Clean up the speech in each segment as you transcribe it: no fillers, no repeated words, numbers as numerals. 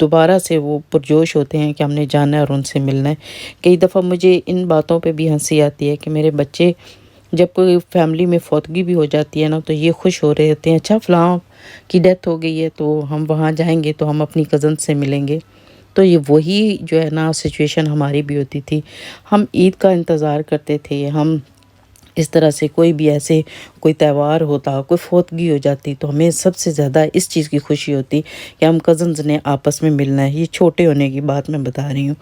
دوبارہ سے وہ پرجوش ہوتے ہیں کہ ہم نے جانا ہے اور ان سے ملنا ہے۔ کئی دفعہ مجھے ان باتوں پہ بھی ہنسی آتی ہے کہ میرے بچے جب کوئی فیملی میں فوتگی بھی ہو جاتی ہے نا تو یہ خوش ہو رہے ہوتے ہیں، اچھا فلاں کی ڈیتھ ہو گئی ہے تو ہم وہاں جائیں گے تو ہم اپنی کزن سے ملیں گے۔ تو یہ وہی جو ہے نا سچویشن ہماری بھی ہوتی تھی۔ ہم عید کا انتظار کرتے تھے، ہم اس طرح سے کوئی بھی ایسے کوئی تہوار ہوتا، کوئی فوتگی ہو جاتی تو ہمیں سب سے زیادہ اس چیز کی خوشی ہوتی کہ ہم کزنز نے آپس میں ملنا ہے۔ یہ چھوٹے ہونے کی بات میں بتا رہی ہوں۔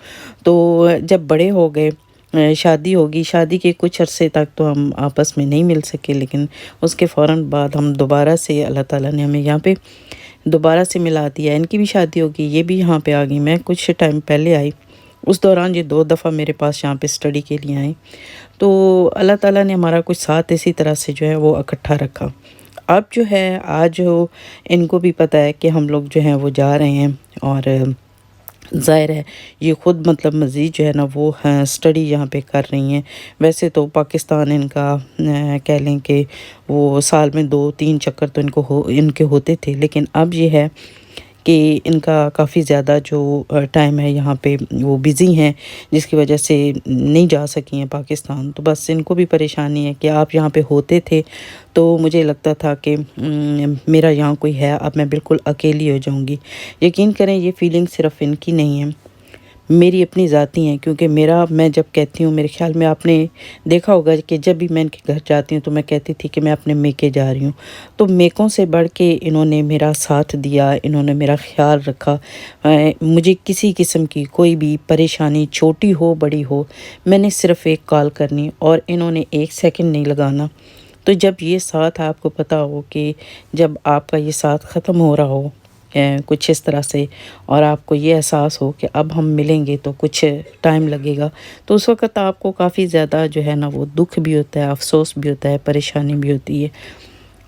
تو جب بڑے ہو گئے، شادی ہوگی، شادی کے کچھ عرصے تک تو ہم آپس میں نہیں مل سکے، لیکن اس کے فوراً بعد ہم دوبارہ سے اللہ تعالیٰ نے ہمیں یہاں پہ دوبارہ سے ملا دیا۔ ان کی بھی شادی ہوگی، یہ بھی یہاں پہ آ گئی، میں کچھ ٹائم پہلے آئی، اس دوران یہ 2 دفعہ میرے پاس یہاں پہ اسٹڈی کے لیے آئیں۔ تو اللہ تعالیٰ نے ہمارا کچھ ساتھ اسی طرح سے جو ہے وہ اکٹھا رکھا۔ اب جو ہے آج ان کو بھی پتہ ہے کہ ہم لوگ جو ہیں وہ جا رہے ہیں، اور ظاہر ہے یہ خود مطلب مزید جو ہے نا وہ اسٹڈی یہاں پہ کر رہی ہیں۔ ویسے تو پاکستان ان کا کہہ لیں کہ وہ سال میں 2-3 چکر تو ان کے ہوتے تھے، لیکن اب یہ ہے کہ ان کا کافی زیادہ جو ٹائم ہے یہاں پہ وہ بزی ہیں، جس کی وجہ سے نہیں جا سکی ہیں پاکستان۔ تو بس ان کو بھی پریشانی ہے کہ آپ یہاں پہ ہوتے تھے تو مجھے لگتا تھا کہ میرا یہاں کوئی ہے، اب میں بالکل اکیلی ہو جاؤں گی۔ یقین کریں یہ فیلنگ صرف ان کی نہیں ہے، میری اپنی ذاتی ہیں، کیونکہ میں جب کہتی ہوں، میرے خیال میں آپ نے دیکھا ہوگا کہ جب بھی میں ان کے گھر جاتی ہوں تو میں کہتی تھی کہ میں اپنے میکے جا رہی ہوں، تو میکوں سے بڑھ کے انہوں نے میرا ساتھ دیا، انہوں نے میرا خیال رکھا۔ مجھے کسی قسم کی کوئی بھی پریشانی چھوٹی ہو بڑی ہو، میں نے صرف ایک کال کرنی اور انہوں نے 1 سیکنڈ نہیں لگانا۔ تو جب یہ ساتھ آپ کو پتہ ہو کہ جب آپ کا یہ ساتھ ختم ہو رہا ہو کچھ اس طرح سے، اور آپ کو یہ احساس ہو کہ اب ہم ملیں گے تو کچھ ٹائم لگے گا، تو اس وقت آپ کو کافی زیادہ جو ہے نا وہ دکھ بھی ہوتا ہے، افسوس بھی ہوتا ہے، پریشانی بھی ہوتی ہے۔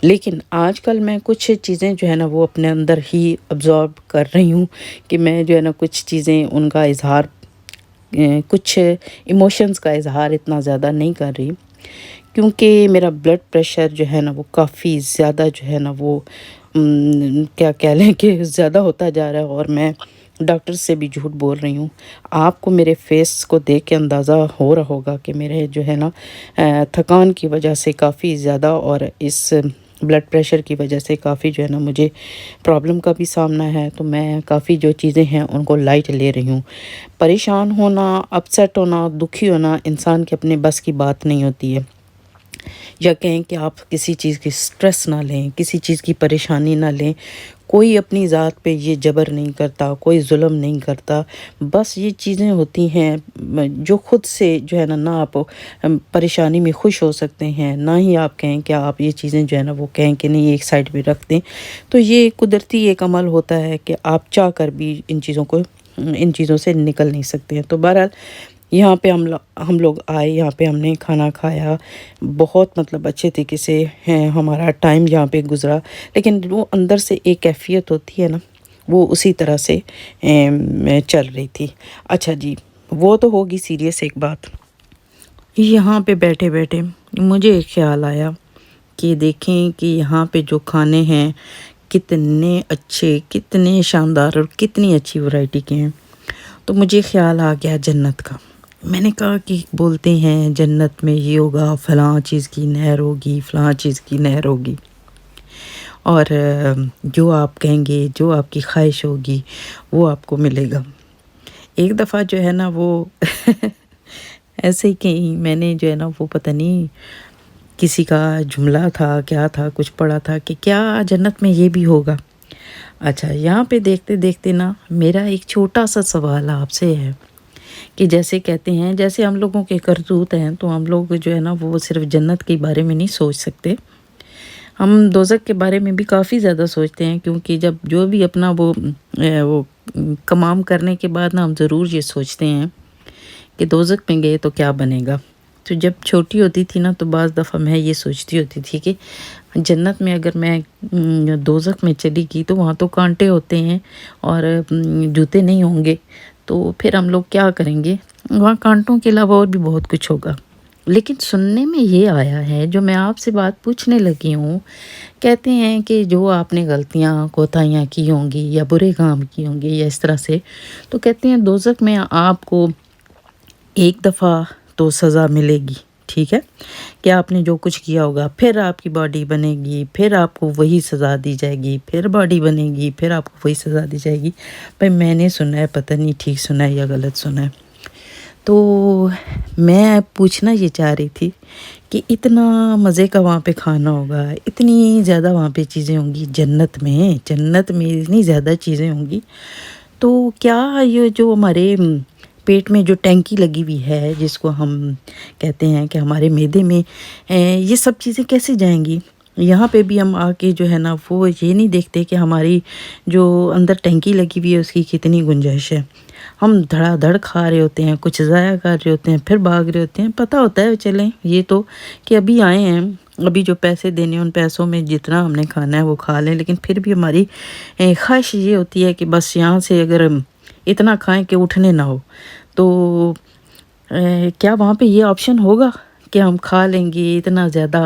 لیکن آج کل میں کچھ چیزیں جو ہے نا وہ اپنے اندر ہی ابزارب کر رہی ہوں کہ میں جو ہے نا کچھ چیزیں ان کا اظہار کچھ ایموشنز کا اظہار اتنا زیادہ نہیں کر رہی، کیونکہ میرا بلڈ پریشر جو ہے نا وہ کافی زیادہ جو ہے نا وہ کیا کہہ لیں کہ زیادہ ہوتا جا رہا ہے، اور میں ڈاکٹر سے بھی جھوٹ بول رہی ہوں۔ آپ کو میرے فیس کو دیکھ کے اندازہ ہو رہا ہوگا کہ میرے جو ہے نا تھکان کی وجہ سے کافی زیادہ، اور اس بلڈ پریشر کی وجہ سے کافی جو ہے نا مجھے پرابلم کا بھی سامنا ہے، تو میں کافی جو چیزیں ہیں ان کو لائٹ لے رہی ہوں۔ پریشان ہونا، اپسیٹ ہونا، دکھی ہونا انسان کے اپنے بس کی بات نہیں ہوتی ہے، یا کہیں کہ آپ کسی چیز کی سٹریس نہ لیں، کسی چیز کی پریشانی نہ لیں۔ کوئی اپنی ذات پہ یہ جبر نہیں کرتا، کوئی ظلم نہیں کرتا، بس یہ چیزیں ہوتی ہیں جو خود سے جو ہے نا، نہ آپ پریشانی میں خوش ہو سکتے ہیں، نہ ہی آپ کہیں کہ آپ یہ چیزیں جو ہے نا وہ کہیں کہ نہیں ایک سائڈ پہ رکھ دیں۔ تو یہ قدرتی ایک عمل ہوتا ہے کہ آپ چاہ کر بھی ان چیزوں سے نکل نہیں سکتے ہیں۔ تو بہرحال یہاں پہ ہم لوگ آئے، یہاں پہ ہم نے کھانا کھایا، بہت مطلب اچھے طریقے سے ہمارا ٹائم یہاں پہ گزرا، لیکن وہ اندر سے ایک کیفیت ہوتی ہے نا، وہ اسی طرح سے چل رہی تھی۔ اچھا جی، وہ تو ہوگی سیریس ایک بات۔ یہاں پہ بیٹھے بیٹھے مجھے ایک خیال آیا کہ دیکھیں کہ یہاں پہ جو کھانے ہیں کتنے اچھے، کتنے شاندار، اور کتنی اچھی ورائٹی کے ہیں۔ تو مجھے خیال آ گیا جنت کا۔ میں نے کہا کہ بولتے ہیں جنت میں یہ ہوگا، فلاں چیز کی نہر ہوگی، فلاں چیز کی نہر ہوگی، اور جو آپ کہیں گے، جو آپ کی خواہش ہوگی وہ آپ کو ملے گا۔ ایک دفعہ جو ہے نا وہ ایسے ہی کہیں میں نے جو ہے نا وہ پتہ نہیں کسی کا جملہ تھا، کیا تھا، کچھ پڑھا تھا کہ کیا جنت میں یہ بھی ہوگا۔ اچھا، یہاں پہ دیکھتے دیکھتے نا میرا ایک چھوٹا سا سوال آپ سے ہے کہ جیسے کہتے ہیں، جیسے ہم لوگوں کے کرتوت ہیں تو ہم لوگ جو ہے نا وہ صرف جنت کے بارے میں نہیں سوچ سکتے، ہم دوزخ کے بارے میں بھی کافی زیادہ سوچتے ہیں، کیونکہ جب جو بھی اپنا وہ کمام کرنے کے بعد نا ہم ضرور یہ سوچتے ہیں کہ دوزخ میں گئے تو کیا بنے گا۔ تو جب چھوٹی ہوتی تھی نا تو بعض دفعہ میں یہ سوچتی ہوتی تھی کہ جنت میں اگر میں دوزخ میں چلی گئی تو وہاں تو کانٹے ہوتے ہیں اور جوتے نہیں ہوں گے، تو پھر ہم لوگ کیا کریں گے؟ وہاں کانٹوں کے علاوہ اور بھی بہت کچھ ہوگا، لیکن سننے میں یہ آیا ہے، جو میں آپ سے بات پوچھنے لگی ہوں، کہتے ہیں کہ جو آپ نے غلطیاں کوتاہیاں کی ہوں گی یا برے کام کی ہوں گی یا اس طرح سے، تو کہتے ہیں دوزخ میں آپ کو ایک دفعہ تو سزا ملے گی، ٹھیک ہے، کہ آپ نے جو کچھ کیا ہوگا، پھر آپ کی باڈی بنے گی، پھر آپ کو وہی سزا دی جائے گی، پھر باڈی بنے گی، پھر آپ کو وہی سزا دی جائے گی۔ بھائی میں نے سنا ہے، پتہ نہیں ٹھیک سنا ہے یا غلط سنا ہے۔ تو میں پوچھنا یہ چاہ رہی تھی کہ اتنا مزے کا وہاں پہ کھانا ہوگا، اتنی زیادہ وہاں پہ چیزیں ہوں گی، جنت میں اتنی زیادہ چیزیں ہوں گی، تو کیا یہ جو ہمارے پیٹ میں جو ٹینکی لگی ہوئی ہے، جس کو ہم کہتے ہیں کہ ہمارے معدے میں، یہ سب چیزیں کیسے جائیں گی؟ یہاں پہ بھی ہم آ کے جو ہے نا وہ یہ نہیں دیکھتے کہ ہماری جو اندر ٹینکی لگی ہوئی ہے اس کی کتنی گنجائش ہے۔ ہم دھڑا دھڑ کھا رہے ہوتے ہیں، کچھ ضائع کر رہے ہوتے ہیں، پھر بھاگ رہے ہوتے ہیں۔ پتہ ہوتا ہے چلیں یہ تو کہ ابھی آئے ہیں، ابھی جو پیسے دینے ان پیسوں میں جتنا ہم نے کھانا ہے وہ کھا لیں، لیکن پھر بھی ہماری خواہش یہ ہوتی ہے کہ بس یہاں سے اگر اتنا کھائیں کہ اٹھنے نہ ہو، تو کیا وہاں پہ یہ آپشن ہوگا کہ ہم کھا لیں گے، اتنا زیادہ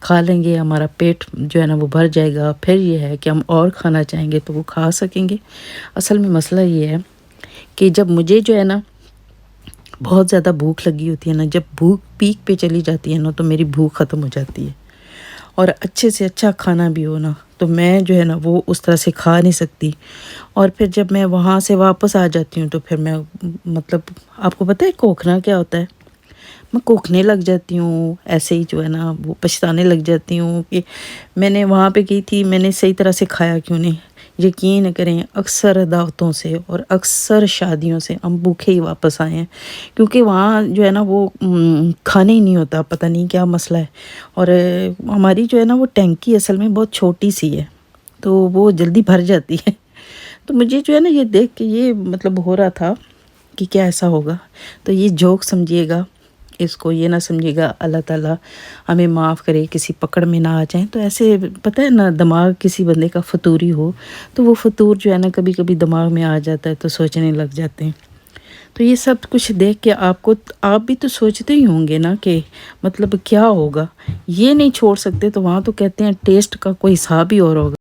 کھا لیں گے، ہمارا پیٹ جو ہے نا وہ بھر جائے گا، پھر یہ ہے کہ ہم اور کھانا چاہیں گے تو وہ کھا سکیں گے؟ اصل میں مسئلہ یہ ہے کہ جب مجھے جو ہے نا بہت زیادہ بھوک لگی ہوتی ہے نا، جب بھوک پیک پہ چلی جاتی ہے نا، تو میری بھوک ختم ہو جاتی ہے، اور اچھے سے اچھا کھانا بھی ہو نا تو میں جو ہے نا وہ اس طرح سے کھا نہیں سکتی، اور پھر جب میں وہاں سے واپس آ جاتی ہوں تو پھر میں مطلب آپ کو پتہ ہے کوکھنا کیا ہوتا ہے؟ میں کوکھنے لگ جاتی ہوں، ایسے ہی جو ہے نا وہ پچھتانے لگ جاتی ہوں کہ میں نے وہاں پہ گئی تھی، میں نے صحیح طرح سے کھایا کیوں نہیں۔ یقین کریں اکثر دعوتوں سے اور اکثر شادیوں سے ہم بھوکے ہی واپس آئے ہیں، کیونکہ وہاں جو ہے نا وہ کھانے ہی نہیں ہوتا، پتہ نہیں کیا مسئلہ ہے۔ اور ہماری جو ہے نا وہ ٹینکی اصل میں بہت چھوٹی سی ہے، تو وہ جلدی بھر جاتی ہے۔ تو مجھے جو ہے نا یہ دیکھ کے یہ مطلب ہو رہا تھا کہ کیا ایسا ہوگا، تو یہ جوک سمجھیے گا، اس کو یہ نہ سمجھیے گا اللہ تعالیٰ ہمیں معاف کرے کسی پکڑ میں نہ آ جائیں۔ تو ایسے پتہ ہے نا، دماغ کسی بندے کا فطوری ہو تو وہ فطور جو ہے نا کبھی کبھی دماغ میں آ جاتا ہے، تو سوچنے لگ جاتے ہیں۔ تو یہ سب کچھ دیکھ کے آپ بھی تو سوچتے ہی ہوں گے نا کہ مطلب کیا ہوگا، یہ نہیں چھوڑ سکتے، تو وہاں تو کہتے ہیں ٹیسٹ کا کوئی حساب ہی اور ہوگا۔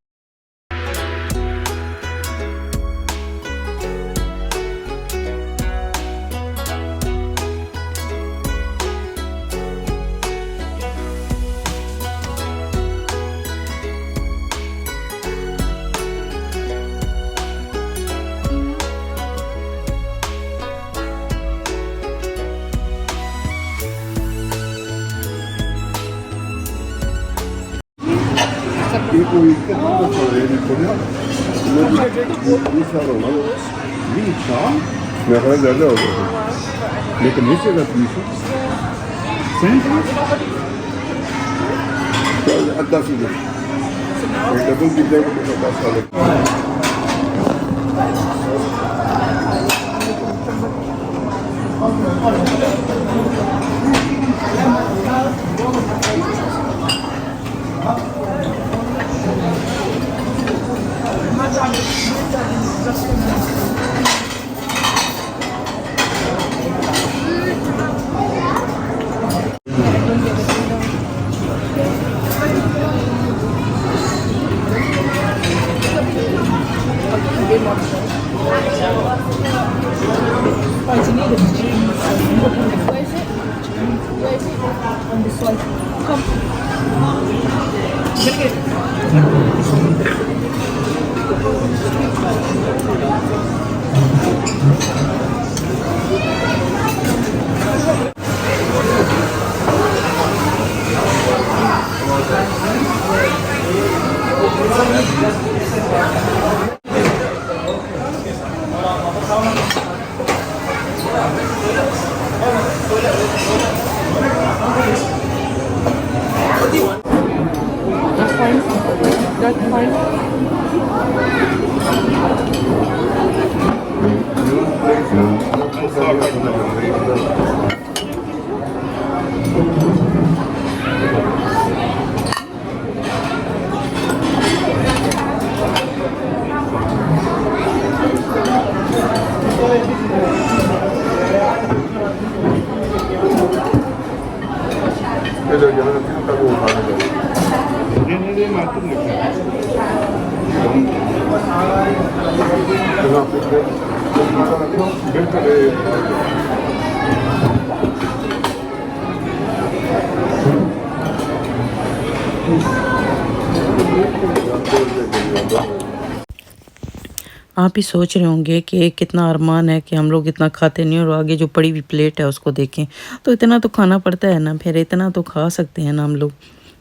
آپ ہی سوچ رہے ہوں گے کہ کتنا ارمان ہے کہ ہم لوگ اتنا کھاتے نہیں اور آگے جو پڑی ہوئی پلیٹ ہے اس کو دیکھیں تو اتنا تو کھانا پڑتا ہے نا، پھر اتنا تو کھا سکتے ہیں نا ہم لوگ،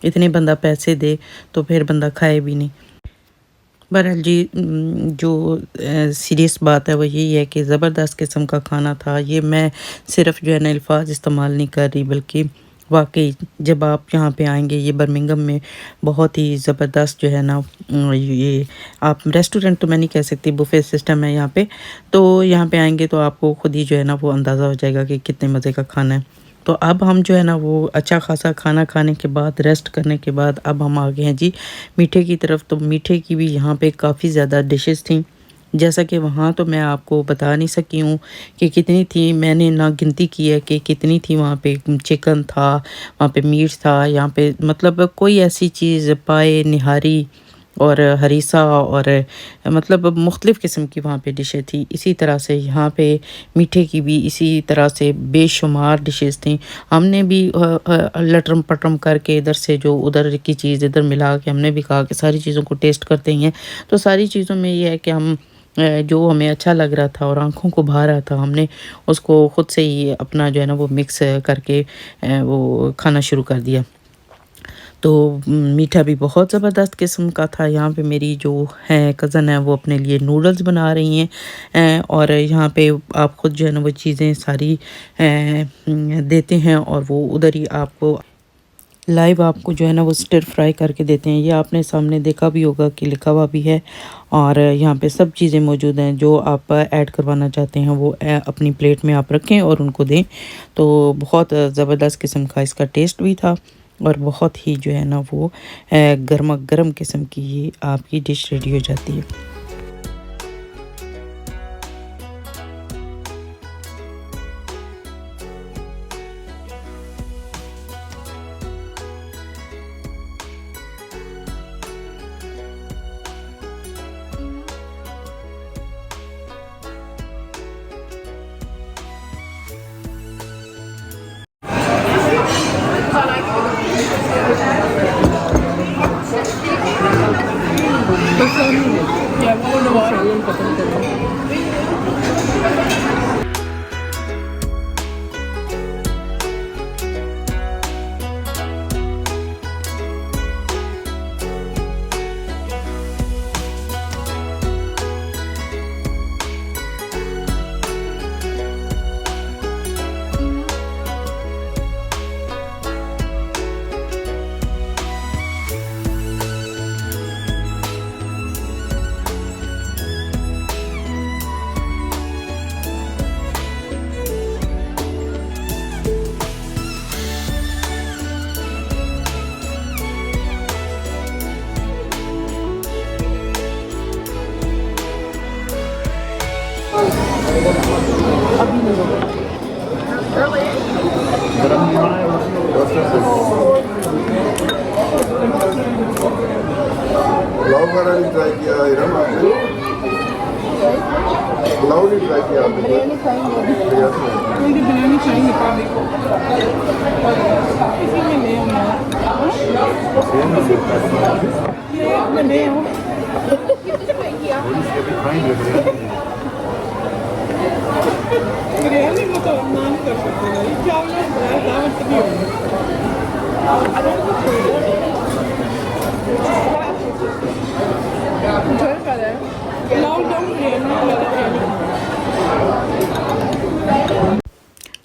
اتنے بندہ پیسے دے تو پھر بندہ کھائے بھی نہیں۔ بہرحال جی، جو سیریس بات ہے وہ یہی ہے کہ زبردست قسم کا کھانا تھا یہ۔ میں صرف جو ہے نا الفاظ استعمال نہیں کر رہی، بلکہ واقعی جب آپ یہاں پہ آئیں گے، یہ برمنگھم میں بہت ہی زبردست جو ہے نا، یہ آپ ریسٹورنٹ تو میں نہیں کہہ سکتی، بوفے سسٹم ہے یہاں پہ، تو یہاں پہ آئیں گے تو آپ کو خود ہی جو ہے نا وہ اندازہ ہو جائے گا کہ کتنے مزے کا کھانا ہے۔ تو اب ہم جو ہے نا وہ اچھا خاصا کھانا کھانے کے بعد، ریسٹ کرنے کے بعد، اب ہم آ گئے ہیں جی میٹھے کی طرف۔ تو میٹھے کی بھی یہاں پہ کافی زیادہ ڈشز تھیں، جیسا کہ وہاں تو میں آپ کو بتا نہیں سکی ہوں کہ کتنی تھی، میں نے نہ گنتی کی ہے کہ کتنی تھی۔ وہاں پہ چکن تھا، وہاں پہ میٹ تھا، یہاں پہ مطلب کوئی ایسی چیز، پائے، نہاری اور ہریسہ اور مطلب مختلف قسم کی وہاں پہ ڈشیں تھیں۔ اسی طرح سے یہاں پہ میٹھے کی بھی اسی طرح سے بے شمار ڈشز تھیں۔ ہم نے بھی لٹرم پٹرم کر کے ادھر سے جو ادھر کی چیز ادھر ملا کے ہم نے بھی کہا کہ ساری چیزوں کو ٹیسٹ کرتے ہیں۔ تو ساری چیزوں میں یہ ہے کہ ہم جو ہمیں اچھا لگ رہا تھا اور آنکھوں کو بھا رہا تھا، ہم نے اس کو خود سے ہی اپنا جو ہے نا وہ مکس کر کے وہ کھانا شروع کر دیا۔ تو میٹھا بھی بہت زبردست قسم کا تھا۔ یہاں پہ میری جو ہے کزن ہے وہ اپنے لیے نوڈلز بنا رہی ہیں، اور یہاں پہ آپ خود جو ہے نا وہ چیزیں ساری دیتے ہیں اور وہ ادھر ہی آپ کو لائیو آپ کو جو ہے نا وہ سٹر فرائی کر کے دیتے ہیں۔ یہ آپ نے سامنے دیکھا بھی ہوگا کہ لکھا ہوا بھی ہے، اور یہاں پہ سب چیزیں موجود ہیں جو آپ ایڈ کروانا چاہتے ہیں وہ اپنی پلیٹ میں آپ رکھیں اور ان کو دیں۔ تو بہت زبردست قسم کا اس کا ٹیسٹ بھی تھا، اور بہت ہی جو ہے نا وہ گرما گرم قسم کی یہ آپ کی ڈش ریڈی ہو جاتی ہے۔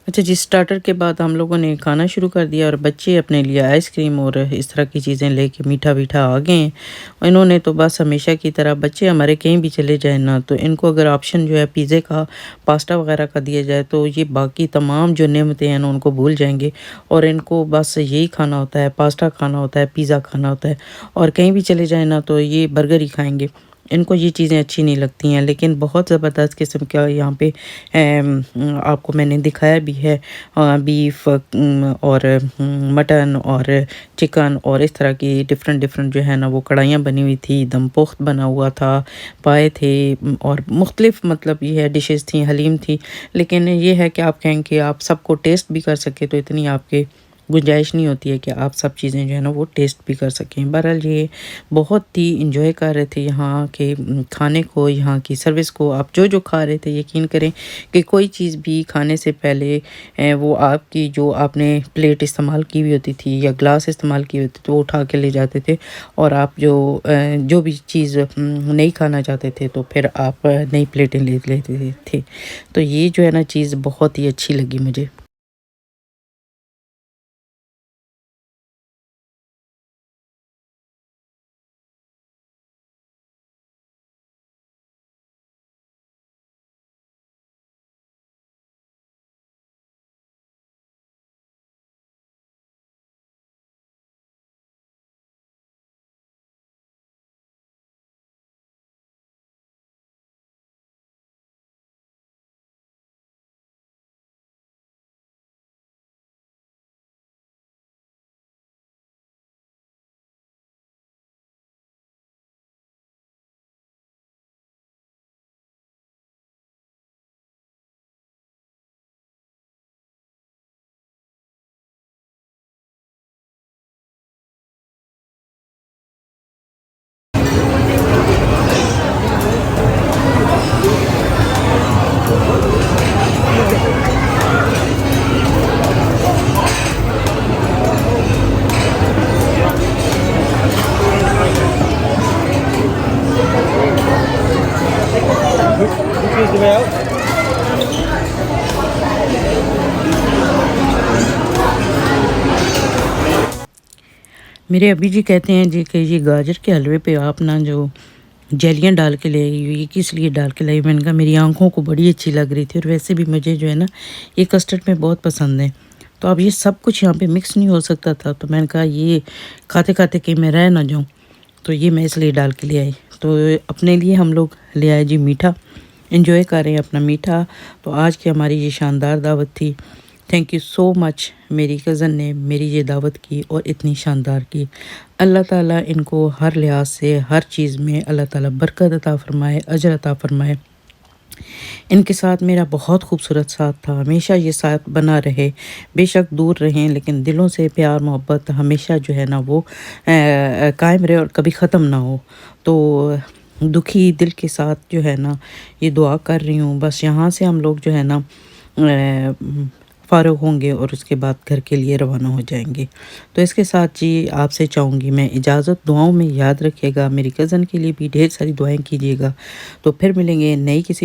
اچھا جی، سٹارٹر کے بعد ہم لوگوں نے کھانا شروع کر دیا، اور بچے اپنے لیے آئس کریم اور اس طرح کی چیزیں لے کے میٹھا میٹھا آ گئے ہیں۔ انہوں نے تو بس ہمیشہ کی طرح، بچے ہمارے کہیں بھی چلے جائیں نا تو ان کو اگر آپشن جو ہے پیزے کا، پاستا وغیرہ کا دیا جائے تو یہ باقی تمام جو نعمتیں ہیں نا ان کو بھول جائیں گے، اور ان کو بس یہی کھانا ہوتا ہے، پاستا کھانا ہوتا ہے، پیزا کھانا ہوتا ہے، اور کہیں بھی چلے جائیں نا تو یہ برگر ہی کھائیں گے۔ ان کو یہ چیزیں اچھی نہیں لگتی ہیں، لیکن بہت زبردست قسم کا یہاں پہ آپ کو میں نے دکھایا بھی ہے، بیف اور مٹن اور چکن اور اس طرح کی ڈفرینٹ جو ہے نا وہ کڑھائیاں بنی ہوئی تھی، دم پخت بنا ہوا تھا، پائے تھے اور مختلف مطلب یہ ہے ڈشز تھیں، حلیم تھی۔ لیکن یہ ہے کہ آپ کہیں کہ آپ سب کو ٹیسٹ بھی کر سکے تو اتنی آپ کے گنجائش نہیں ہوتی ہے کہ آپ سب چیزیں جو ہے نا وہ ٹیسٹ بھی کر سکیں۔ بہرحال یہ بہت ہی انجوائے کر رہے تھے یہاں کے کھانے کو، یہاں کی سروس کو۔ آپ جو کھا رہے تھے یقین کریں کہ کوئی چیز بھی کھانے سے پہلے وہ آپ کی جو آپ نے پلیٹ استعمال کی ہوئی ہوتی تھی یا گلاس استعمال کی ہوتی تھی وہ اٹھا کے لے جاتے تھے، اور آپ جو بھی چیز نہیں کھانا چاہتے تھے تو پھر آپ نئی پلیٹیں لے لیتے تھے۔ تو یہ جو ہے نا چیز بہت ہی اچھی لگی مجھے۔ میرے ابھی جی کہتے ہیں جی کہ یہ گاجر کے حلوے پہ آپ نا جو جیلیاں ڈال کے لے آئی ہوئی، یہ کس لیے ڈال کے لائی؟ میں نے کہا میری آنکھوں کو بڑی اچھی لگ رہی تھی، اور ویسے بھی مجھے جو ہے نا یہ کسٹرڈ میں بہت پسند ہے، تو اب یہ سب کچھ یہاں پہ مکس نہیں ہو سکتا تھا، تو میں نے کہا یہ کھاتے کھاتے کہ میں رہ نہ جاؤں، تو یہ میں اس لیے ڈال کے لے آئی۔ تو اپنے لیے ہم لوگ لے آئے جی میٹھا، انجوائے کر رہے ہیں اپنا میٹھا۔ تو آج کی ہماری یہ شاندار دعوت تھی۔ تھینک یو سو مچ، میری کزن نے میری یہ دعوت کی اور اتنی شاندار کی۔ اللہ تعالیٰ ان کو ہر لحاظ سے ہر چیز میں اللہ تعالیٰ برکت عطا فرمائے، اجر عطا فرمائے۔ ان کے ساتھ میرا بہت خوبصورت ساتھ تھا، ہمیشہ یہ ساتھ بنا رہے، بے شک دور رہیں لیکن دلوں سے پیار محبت ہمیشہ جو ہے نا وہ قائم رہے اور کبھی ختم نہ ہو۔ تو دکھی دل کے ساتھ جو ہے نا یہ دعا کر رہی ہوں، بس یہاں سے ہم لوگ جو ہے نا فارغ ہوں گے اور اس کے بعد گھر کے لیے روانہ ہو جائیں گے۔ تو اس کے ساتھ جی آپ سے چاہوں گی میں اجازت، دعاؤں میں یاد رکھیے گا، میری کزن کے لیے بھی ڈھیر ساری دعائیں کیجیے گا۔ تو پھر ملیں گے نئی کسی